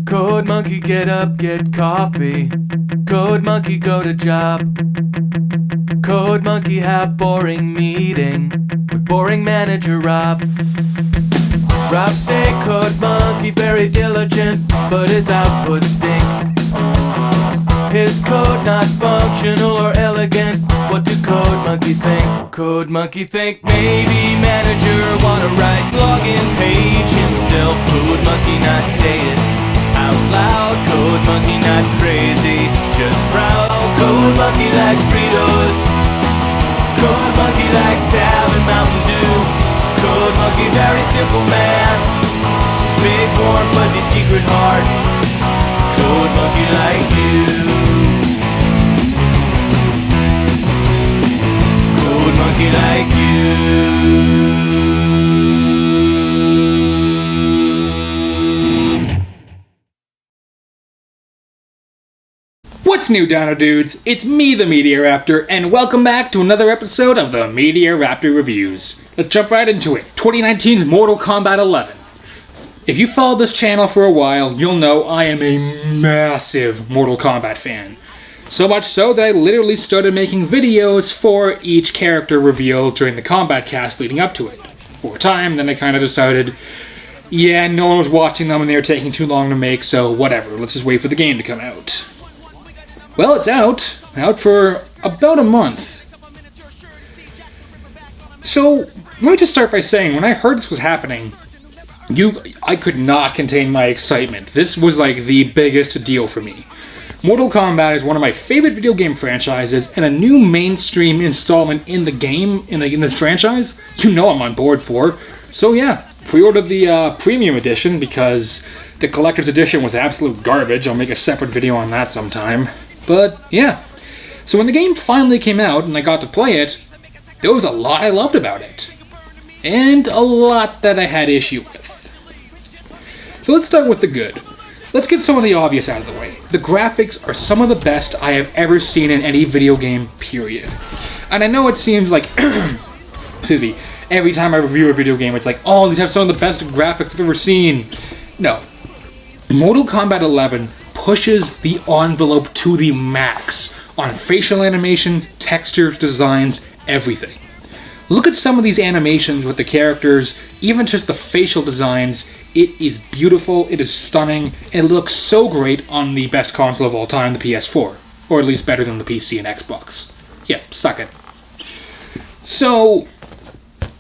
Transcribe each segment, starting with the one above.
Code monkey, get up, get coffee. Code monkey, go to job. Code monkey, have boring meeting with boring manager Rob. Rob say code monkey very diligent, but his output stink. His code not functional or elegant. What do code monkey think? Code monkey think maybe manager wanna write login page himself. Code monkey not say it out loud. Code monkey not crazy, just proud. Code monkey like Fritos. Code monkey like Tab and Mountain Dew. Code monkey very simple man. Big warm fuzzy secret heart. Code monkey like you. Code monkey like you. What's new, Dino Dudes? It's me, the Media Raptor, and welcome back to another episode of the Media Raptor Reviews. Let's jump right into it. 2019's Mortal Kombat 11. If you followed this channel for a while, you'll know I am a massive Mortal Kombat fan. So much so that I literally started making videos for each character reveal during the combat cast leading up to it. Over time, then I kind of decided, yeah, no one was watching them and they were taking too long to make, so whatever, let's just wait for the game to come out. Well, it's out for about a month. So, let me just start by saying, when I heard this was happening, I could not contain my excitement. This was like the biggest deal for me. Mortal Kombat is one of my favorite video game franchises, and a new mainstream installment in the game, in this franchise, you know I'm on board for. So yeah, pre-ordered the premium edition because the collector's edition was absolute garbage. I'll make a separate video on that sometime. But yeah, so when the game finally came out and I got to play it, there was a lot I loved about it. And a lot that I had issue with. So let's start with the good. Let's get some of the obvious out of the way. The graphics are some of the best I have ever seen in any video game, period. And I know it seems like, excuse me, every time I review a video game it's like, oh, these have some of the best graphics I've ever seen. No. Mortal Kombat 11 pushes the envelope to the max on facial animations, textures, designs, everything. Look at some of these animations with the characters, even just the facial designs. It is beautiful, it is stunning, and it looks so great on the best console of all time, the PS4. Or at least better than the PC and Xbox. Yeah, suck it. So,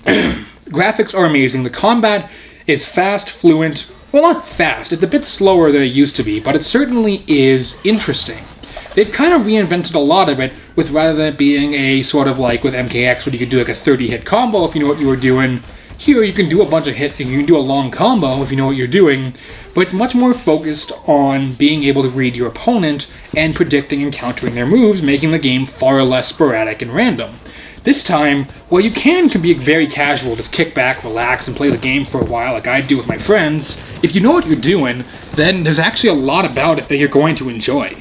graphics are amazing. The combat is fast, fluent. Well, not fast, it's a bit slower than it used to be, but it certainly is interesting. They've kind of reinvented a lot of it, with rather than it being a sort of like with MKX, where you could do like a 30-hit combo if you know what you were doing. Here you can do a bunch of hits, and you can do a long combo if you know what you're doing, but it's much more focused on being able to read your opponent and predicting and countering their moves, making the game far less sporadic and random. This time, while you can be very casual, just kick back, relax, and play the game for a while like I do with my friends, if you know what you're doing, then there's actually a lot about it that you're going to enjoy.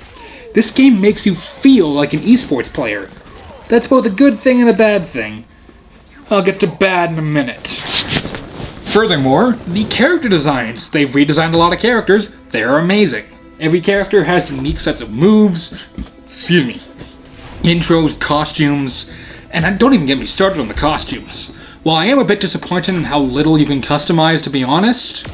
This game makes you feel like an esports player. That's both a good thing and a bad thing. I'll get to bad in a minute. Furthermore, the character designs. They've redesigned a lot of characters. They're amazing. Every character has unique sets of moves, intros, costumes, and don't even get me started on the costumes. While I am a bit disappointed in how little you can customize, to be honest,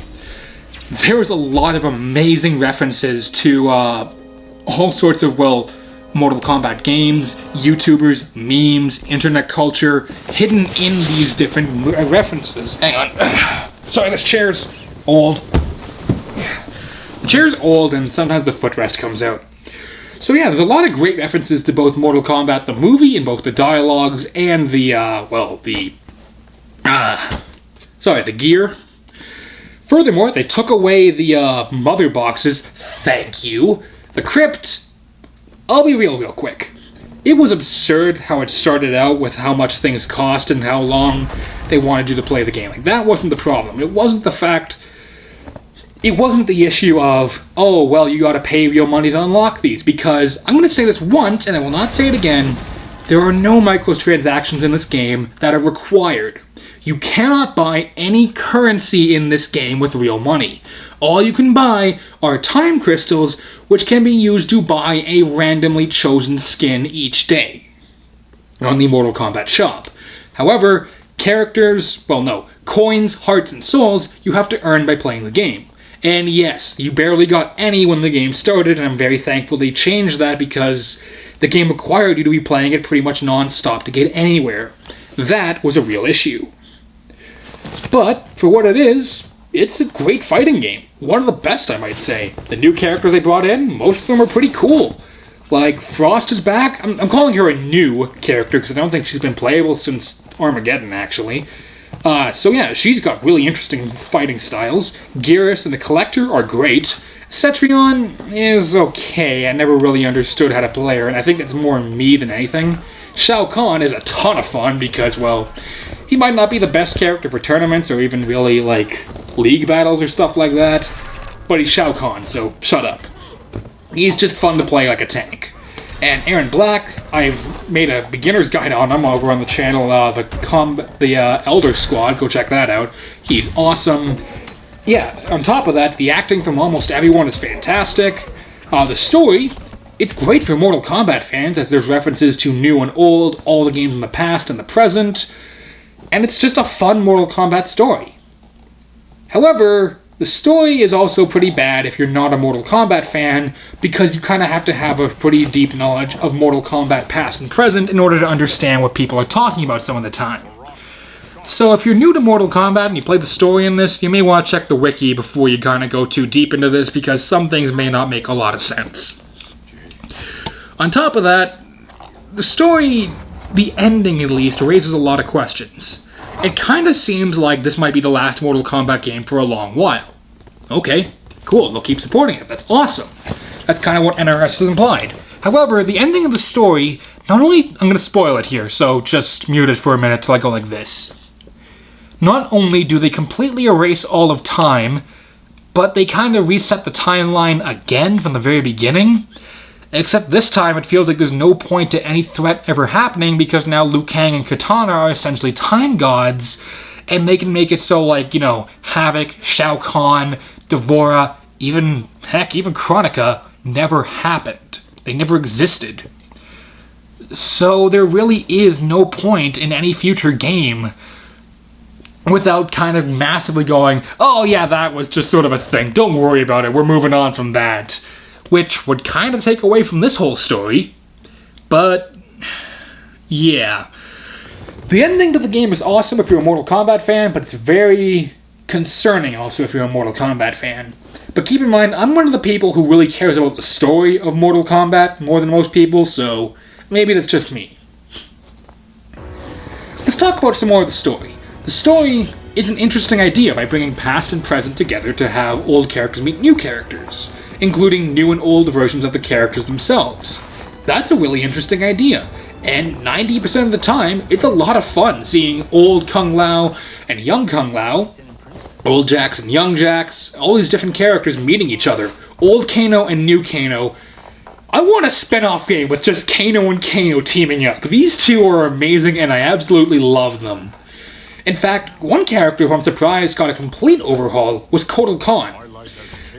there is a lot of amazing references to all sorts of, well, Mortal Kombat games, YouTubers, memes, internet culture, hidden in these different references. Hang on. Sorry, this chair's old. The chair's old and sometimes the footrest comes out. So yeah, there's a lot of great references to both Mortal Kombat the movie in both the dialogues and the gear. Furthermore, they took away the mother boxes. Thank you. The crypt. I'll be real quick. It was absurd how it started out with how much things cost and how long they wanted you to play the game. Like, that wasn't the problem. It wasn't the issue of, oh, well, you gotta pay real money to unlock these, because I'm gonna say this once, and I will not say it again, there are no microtransactions in this game that are required. You cannot buy any currency in this game with real money. All you can buy are time crystals, which can be used to buy a randomly chosen skin each day on the Mortal Kombat shop. However, coins, hearts, and souls you have to earn by playing the game. And yes, you barely got any when the game started, and I'm very thankful they changed that because the game required you to be playing it pretty much non-stop to get anywhere. That was a real issue. But, for what it is, it's a great fighting game. One of the best, I might say. The new characters they brought in, most of them are pretty cool. Like, Frost is back. I'm calling her a new character because I don't think she's been playable since Armageddon, actually. So yeah, she's got really interesting fighting styles. Geras and the Collector are great. Cetrion is okay. I never really understood how to play her, and I think it's more me than anything. Shao Kahn is a ton of fun because, well, he might not be the best character for tournaments or even really, like, league battles or stuff like that, but he's Shao Kahn, so shut up. He's just fun to play like a tank. And Aaron Black, I've made a beginner's guide on him over on the channel, the Elder Squad. Go check that out. He's awesome. Yeah, on top of that, the acting from almost everyone is fantastic. The story, it's great for Mortal Kombat fans, as there's references to new and old, all the games in the past and the present, and it's just a fun Mortal Kombat story. However, the story is also pretty bad if you're not a Mortal Kombat fan, because you kind of have to have a pretty deep knowledge of Mortal Kombat past and present in order to understand what people are talking about some of the time. So if you're new to Mortal Kombat and you play the story in this, you may want to check the wiki before you kind of go too deep into this, because some things may not make a lot of sense. On top of that, the story, the ending at least, raises a lot of questions. It kind of seems like this might be the last Mortal Kombat game for a long while. Okay, cool, they'll keep supporting it, that's awesome. That's kind of what NRS has implied. However, the ending of the story, not only, I'm going to spoil it here, so just mute it for a minute till I go like this. Not only do they completely erase all of time, but they kind of reset the timeline again from the very beginning. Except this time it feels like there's no point to any threat ever happening because now Liu Kang and Kitana are essentially time gods, and they can make it so, like, you know, Havoc, Shao Kahn, Devora, even Kronika never happened. They never existed. So there really is no point in any future game without kind of massively going, oh yeah, that was just sort of a thing, don't worry about it, we're moving on from that. Which would kind of take away from this whole story. But, yeah. The ending to the game is awesome if you're a Mortal Kombat fan, but it's very concerning also if you're a Mortal Kombat fan. But keep in mind, I'm one of the people who really cares about the story of Mortal Kombat more than most people, so maybe that's just me. Let's talk about some more of the story. The story is an interesting idea by bringing past and present together to have old characters meet new characters, including new and old versions of the characters themselves. That's a really interesting idea, and 90% of the time, it's a lot of fun seeing old Kung Lao and young Kung Lao, old Jax and young Jax, all these different characters meeting each other, old Kano and new Kano. I want a spin-off game with just Kano and Kano teaming up. These two are amazing, and I absolutely love them. In fact, one character who I'm surprised got a complete overhaul was Kotal Kahn.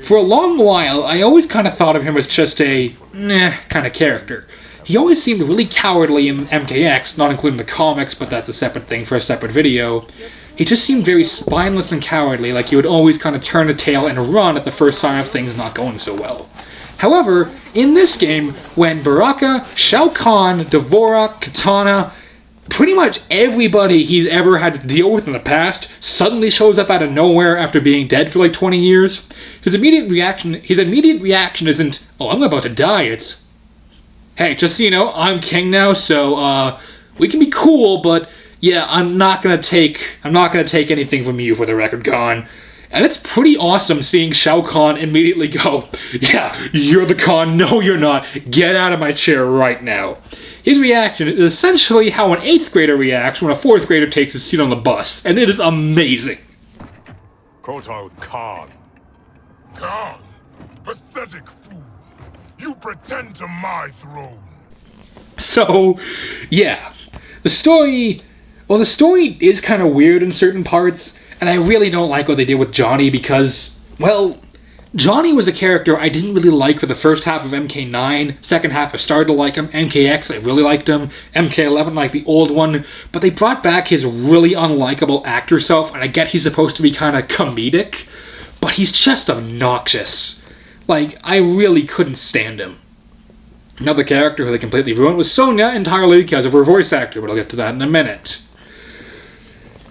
For a long while, I always kind of thought of him as just a kind of character. He always seemed really cowardly in MKX, not including the comics, but that's a separate thing for a separate video. He just seemed very spineless and cowardly, like he would always kind of turn a tail and run at the first sign of things not going so well. However, in this game, when Baraka, Shao Kahn, Devora, Kitana, pretty much everybody he's ever had to deal with in the past suddenly shows up out of nowhere after being dead for like 20 years. His immediate reaction isn't, oh, I'm about to die. It's, hey, just so you know, I'm king now, so we can be cool, but yeah, I'm not gonna take anything from you, for the record, Khan. And it's pretty awesome seeing Shao Kahn immediately go, yeah, you're the Khan, no you're not, get out of my chair right now. His reaction is essentially how an 8th grader reacts when a 4th grader takes his seat on the bus, and it is amazing. Kotal Kahn. Kahn? Pathetic fool. You pretend to my throne. So, yeah. The story, Well, the story is kind of weird in certain parts, and I really don't like what they did with Johnny because, well, Johnny was a character I didn't really like for the first half of MK9. Second half I started to like him. MKX, I really liked him. MK11, like the old one. But they brought back his really unlikable actor self, and I get he's supposed to be kind of comedic, but he's just obnoxious. Like, I really couldn't stand him. Another character who they completely ruined was Sonya, entirely because of her voice actor, but I'll get to that in a minute.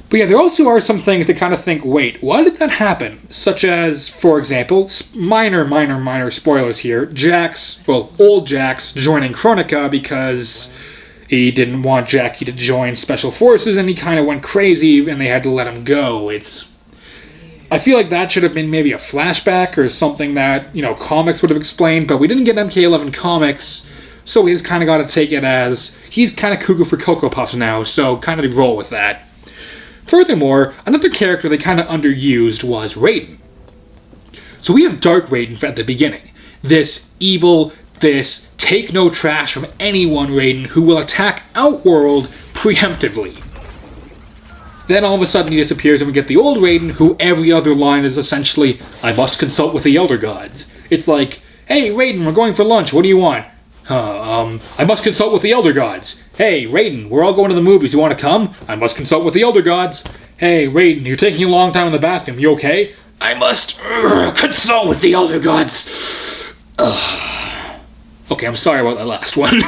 But yeah, there also are some things that kind of think, wait, why did that happen? Such as, for example, minor spoilers here, old Jax joining Kronika because he didn't want Jackie to join Special Forces and he kind of went crazy and they had to let him go. I feel like that should have been maybe a flashback or something that, comics would have explained, but we didn't get MK11 comics, so we just kind of got to take it as, he's kind of cuckoo for Cocoa Puffs now, so kind of roll with that. Furthermore, another character they kind of underused was Raiden. So we have Dark Raiden at the beginning. This evil, this take no trash from anyone Raiden who will attack Outworld preemptively. Then all of a sudden he disappears and we get the old Raiden who every other line is essentially, I must consult with the Elder Gods. It's like, hey Raiden, we're going for lunch, what do you want? I must consult with the Elder Gods. Hey, Raiden, we're all going to the movies. You want to come? I must consult with the Elder Gods. Hey, Raiden, you're taking a long time in the bathroom. You okay? I must consult with the Elder Gods. Okay, I'm sorry about that last one.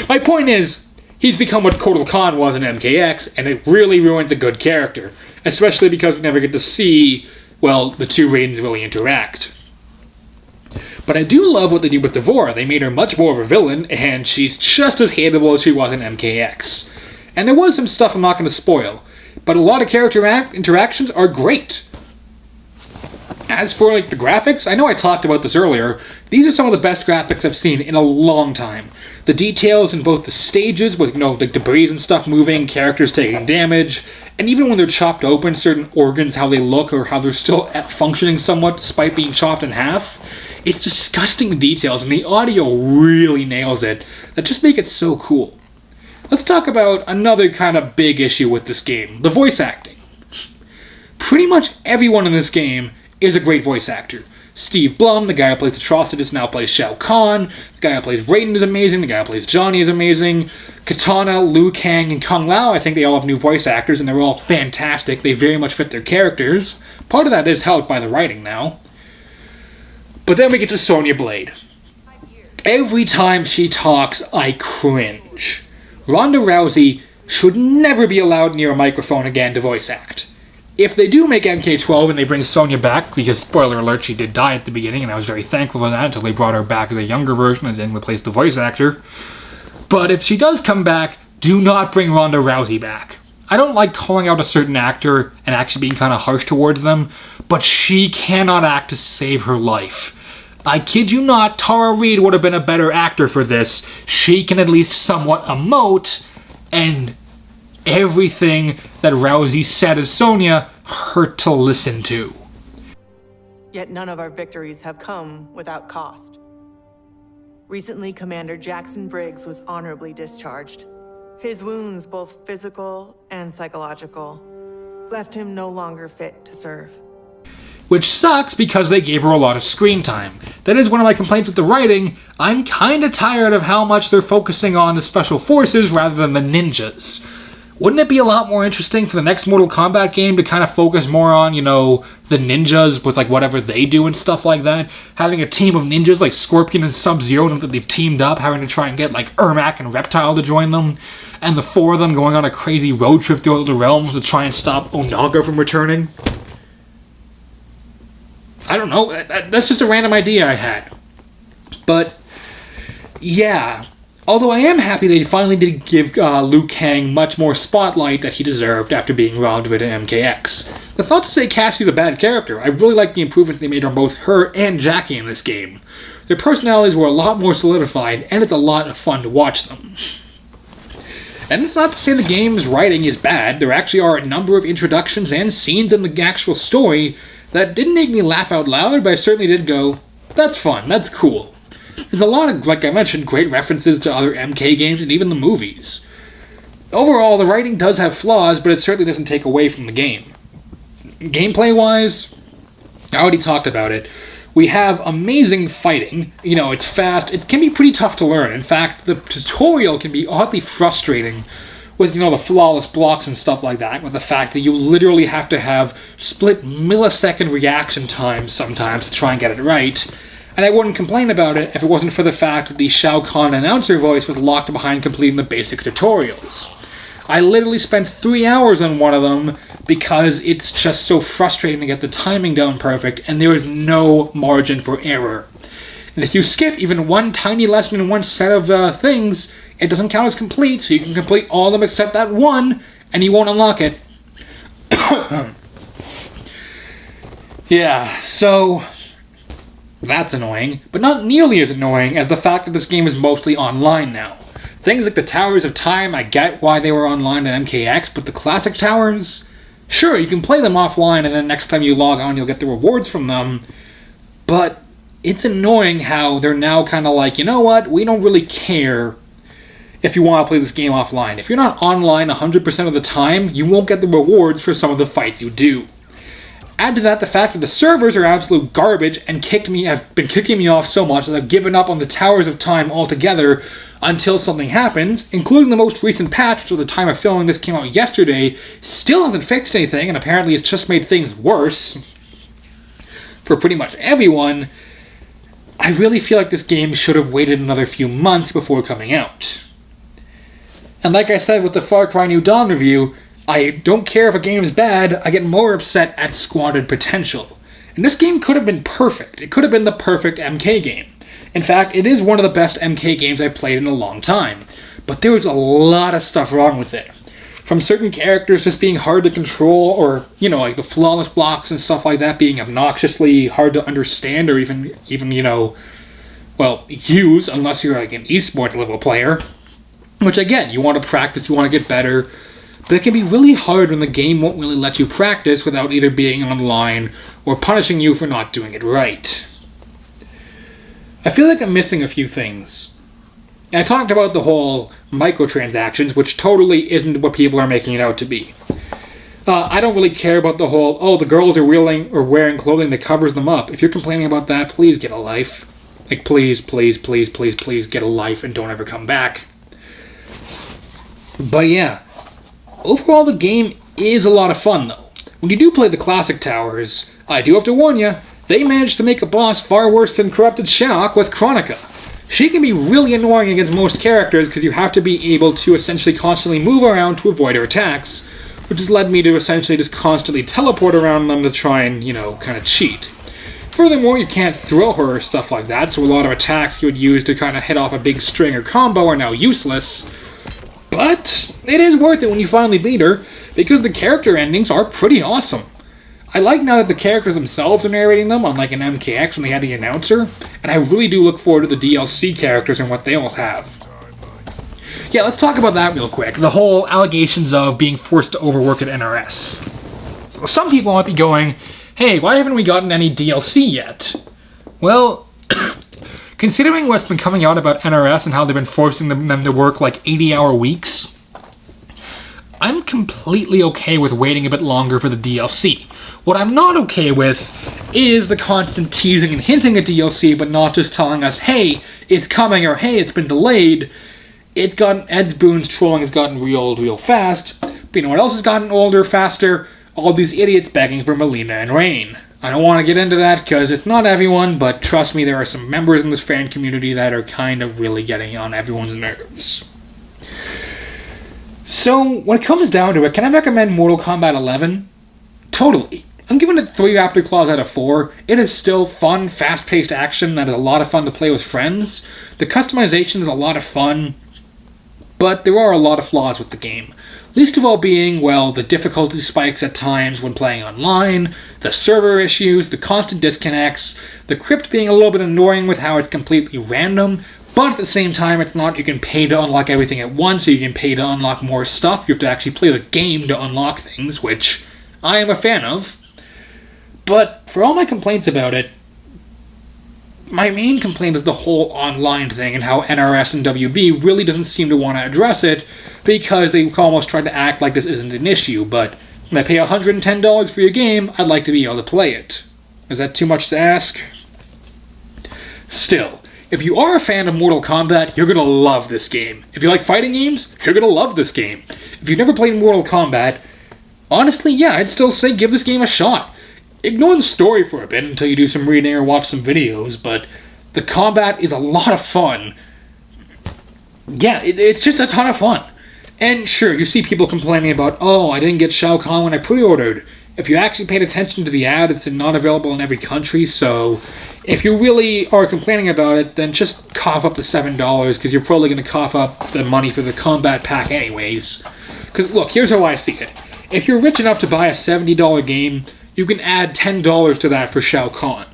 My point is, he's become what Kotal Khan was in MKX, and it really ruins a good character. Especially because we never get to see, the two Raidens really interact. But I do love what they did with D'Vorah. They made her much more of a villain, and she's just as hateable as she was in MKX. And there was some stuff I'm not going to spoil, but a lot of character interactions are great. As for the graphics, I know I talked about this earlier, these are some of the best graphics I've seen in a long time. The details in both the stages with the debris and stuff moving, characters taking damage, and even when they're chopped open, certain organs, how they look or how they're still functioning somewhat despite being chopped in half. It's disgusting details, and the audio really nails it. That just make it so cool. Let's talk about another kind of big issue with this game, the voice acting. Pretty much everyone in this game is a great voice actor. Steve Blum, the guy who plays Atrocitus, now plays Shao Kahn. The guy who plays Raiden is amazing. The guy who plays Johnny is amazing. Katana, Liu Kang, and Kung Lao, I think they all have new voice actors, and they're all fantastic. They very much fit their characters. Part of that is helped by the writing now. But then we get to Sonya Blade. Every time she talks, I cringe. Ronda Rousey should never be allowed near a microphone again to voice act. If they do make MK12 and they bring Sonya back, because spoiler alert, she did die at the beginning, and I was very thankful for that until they brought her back as a younger version and didn't replace the voice actor. But if she does come back, do not bring Ronda Rousey back. I don't like calling out a certain actor and actually being kind of harsh towards them, but she cannot act to save her life. I kid you not, Tara Reid would have been a better actor for this. She can at least somewhat emote, and everything that Rousey said as Sonya hurt to listen to. Yet none of our victories have come without cost. Recently, Commander Jackson Briggs was honorably discharged. His wounds, both physical and psychological, left him no longer fit to serve. Which sucks because they gave her a lot of screen time. That is one of my complaints with the writing. I'm kinda tired of how much they're focusing on the special forces rather than the ninjas. Wouldn't it be a lot more interesting for the next Mortal Kombat game to kind of focus more on, the ninjas with whatever they do and stuff like that? Having a team of ninjas like Scorpion and Sub-Zero that they've teamed up, having to try and get Ermac and Reptile to join them, and the four of them going on a crazy road trip through the realms to try and stop Onaga from returning? I don't know, that's just a random idea I had. But, yeah. Although I am happy they finally did give Liu Kang much more spotlight that he deserved after being robbed of it in MKX. That's not to say Cassie's a bad character. I really like the improvements they made on both her and Jackie in this game. Their personalities were a lot more solidified, and it's a lot of fun to watch them. And it's not to say the game's writing is bad. There actually are a number of introductions and scenes in the actual story that didn't make me laugh out loud, but I certainly did go, that's fun, that's cool. There's a lot of, like I mentioned, great references to other MK games and even the movies. Overall, the writing does have flaws, but it certainly doesn't take away from the game. Gameplay-wise, I already talked about it. We have amazing fighting. You know, it's fast. It can be pretty tough to learn. In fact, the tutorial can be oddly frustrating with, you know, the flawless blocks and stuff like that, with the fact that you literally have to have split millisecond reaction times sometimes to try and get it right. And I wouldn't complain about it if it wasn't for the fact that the Shao Kahn announcer voice was locked behind completing the basic tutorials. I literally spent 3 hours on one of them because it's just so frustrating to get the timing down perfect, and there is no margin for error. And if you skip even one tiny lesson in one set of things, it doesn't count as complete, so you can complete all of them except that one, and you won't unlock it. Yeah, so that's annoying, but not nearly as annoying as the fact that this game is mostly online now. Things like the Towers of Time, I get why they were online at MKX, but the classic towers, sure, you can play them offline and then next time you log on you'll get the rewards from them, but it's annoying how they're now kind of like, you know what, we don't really care if you want to play this game offline. If you're not online 100% of the time, you won't get the rewards for some of the fights you do. Add to that the fact that the servers are absolute garbage and have been kicking me off so much that I've given up on the Towers of Time altogether until something happens, including the most recent patch, which at the time of filming this came out yesterday, still hasn't fixed anything, and apparently it's just made things worse for pretty much everyone. I really feel like this game should have waited another few months before coming out. And like I said with the Far Cry New Dawn review, I don't care if a game is bad, I get more upset at squandered potential. And this game could have been perfect. It could have been the perfect MK game. In fact, it is one of the best MK games I've played in a long time. But there was a lot of stuff wrong with it. From certain characters just being hard to control, or, you know, like the flawless blocks and stuff like that being obnoxiously hard to understand or even you know, well, use, unless you're like an esports level player. Which again, you want to practice, you want to get better. But it can be really hard when the game won't really let you practice without either being online or punishing you for not doing it right. I feel like I'm missing a few things. I talked about the whole microtransactions, which totally isn't what people are making it out to be. I don't really care about the whole, oh, the girls are wearing clothing that covers them up. If you're complaining about that, please get a life. Like, please, please, please, please, please get a life and don't ever come back. But yeah, overall the game is a lot of fun though. When you do play the classic towers, I do have to warn you, they managed to make a boss far worse than Corrupted Shinnok with Chronica. She can be really annoying against most characters because you have to be able to essentially constantly move around to avoid her attacks, which has led me to essentially just constantly teleport around them to try and, you know, kind of cheat. Furthermore, you can't throw her or stuff like that, so a lot of attacks you would use to kind of hit off a big string or combo are now useless. But it is worth it when you finally beat her, because the character endings are pretty awesome. I like now that the characters themselves are narrating them, unlike in MKX when they had the announcer, and I really do look forward to the DLC characters and what they all have. Yeah, let's talk about that real quick. The whole allegations of being forced to overwork at NRS. Some people might be going, hey, why haven't we gotten any DLC yet? Well, considering what's been coming out about NRS and how they've been forcing them to work like 80-hour weeks, I'm completely okay with waiting a bit longer for the DLC. What I'm not okay with is the constant teasing and hinting at DLC, but not just telling us, hey, it's coming, or hey, it's been delayed. It's gotten, Ed Boon's trolling has gotten real old real fast. But you know what else has gotten older faster? All these idiots begging for Melina and Rain. I don't want to get into that because it's not everyone, but trust me, there are some members in this fan community that are kind of really getting on everyone's nerves. So, when it comes down to it, can I recommend Mortal Kombat 11? Totally. I'm giving it 3 Raptor Claws out of 4. It is still fun, fast-paced action that is a lot of fun to play with friends. The customization is a lot of fun, but there are a lot of flaws with the game. Least of all being, well, the difficulty spikes at times when playing online, the server issues, the constant disconnects, the crypt being a little bit annoying with how it's completely random, but at the same time it's not you can pay to unlock everything at once, so you can pay to unlock more stuff. You have to actually play the game to unlock things, which I am a fan of. But for all my complaints about it, my main complaint is the whole online thing and how NRS and WB really doesn't seem to want to address it because they almost try to act like this isn't an issue, but when I pay $110 for your game, I'd like to be able to play it. Is that too much to ask? Still, if you are a fan of Mortal Kombat, you're gonna love this game. If you like fighting games, you're gonna love this game. If you've never played Mortal Kombat, honestly, yeah, I'd still say give this game a shot. Ignore the story for a bit until you do some reading or watch some videos, but the combat is a lot of fun. Yeah, it's just a ton of fun. And sure, you see people complaining about, oh, I didn't get Shao Kahn when I pre-ordered. If you actually paid attention to the ad, it's not available in every country, so if you really are complaining about it, then just cough up the $7, because you're probably going to cough up the money for the combat pack anyways. Because look, here's how I see it. If you're rich enough to buy a $70 game, you can add $10 to that for Shao Kahn.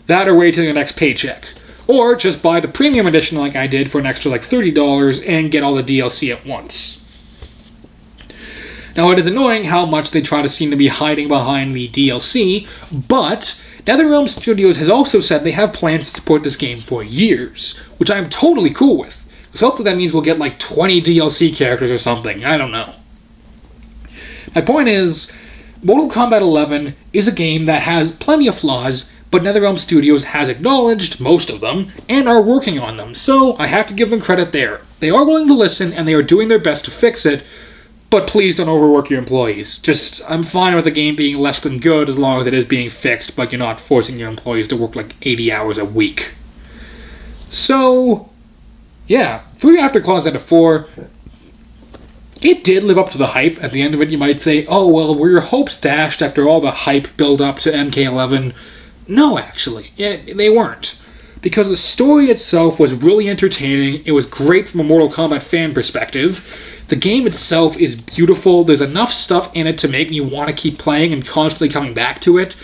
That or wait till your next paycheck. Or just buy the premium edition like I did for an extra like $30 and get all the DLC at once. Now it is annoying how much they try to seem to be hiding behind the DLC, but NetherRealm Studios has also said they have plans to support this game for years, which I'm totally cool with. So hopefully that means we'll get like 20 DLC characters or something, I don't know. My point is, Mortal Kombat 11 is a game that has plenty of flaws, but NetherRealm Studios has acknowledged most of them and are working on them, so I have to give them credit there. They are willing to listen and they are doing their best to fix it, but please don't overwork your employees. I'm fine with the game being less than good as long as it is being fixed, but you're not forcing your employees to work like 80 hours a week. So, yeah, 3 Raptor Claws out of 4. It did live up to the hype. At the end of it, you might say, oh, well, were your hopes dashed after all the hype build up to MK11? No, actually. Yeah, they weren't. Because the story itself was really entertaining. It was great from a Mortal Kombat fan perspective. The game itself is beautiful. There's enough stuff in it to make me want to keep playing and constantly coming back to it.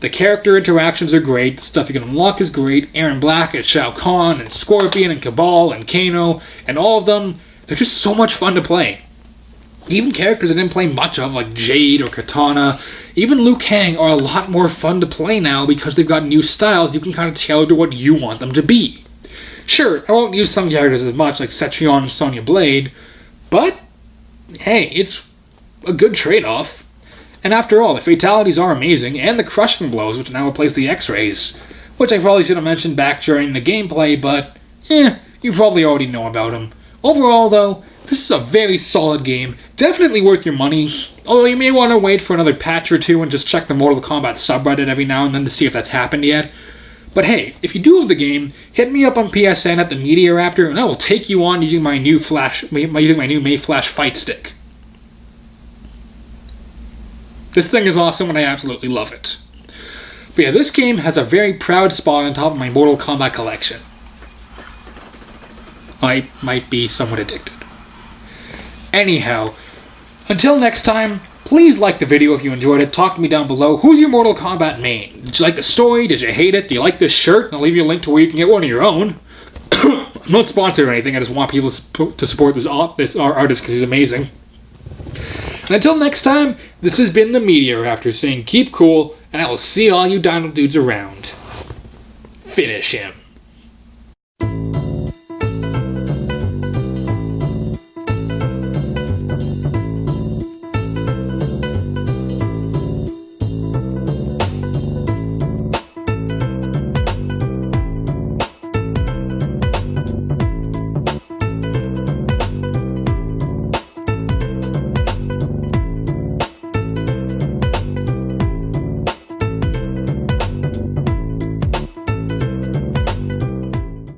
The character interactions are great. The stuff you can unlock is great. Aaron Black and Shao Kahn and Scorpion and Cabal and Kano and all of them, they're just so much fun to play. Even characters I didn't play much of, like Jade or Katana, even Liu Kang, are a lot more fun to play now because they've got new styles you can kind of tailor to what you want them to be. Sure, I won't use some characters as much, like Cetrion and Sonya Blade, but hey, it's a good trade-off. And after all, the fatalities are amazing, and the crushing blows, which now replace the X-rays, which I probably should have mentioned back during the gameplay, but you probably already know about them. Overall, though, this is a very solid game, definitely worth your money, although you may want to wait for another patch or two and just check the Mortal Kombat subreddit every now and then to see if that's happened yet. But hey, if you do have the game, hit me up on PSN at the Media Raptor and I will take you on using my new May Flash fight stick. This thing is awesome and I absolutely love it. But yeah, this game has a very proud spot on top of my Mortal Kombat collection. I might be somewhat addicted. Anyhow, until next time, please like the video if you enjoyed it. Talk to me down below. Who's your Mortal Kombat main? Did you like the story? Did you hate it? Do you like this shirt? I'll leave you a link to where you can get one of your own. I'm not sponsored or anything. I just want people to support this artist because he's amazing. And until next time, this has been the Media Raptor saying keep cool, and I will see all you Dino dudes around. Finish him.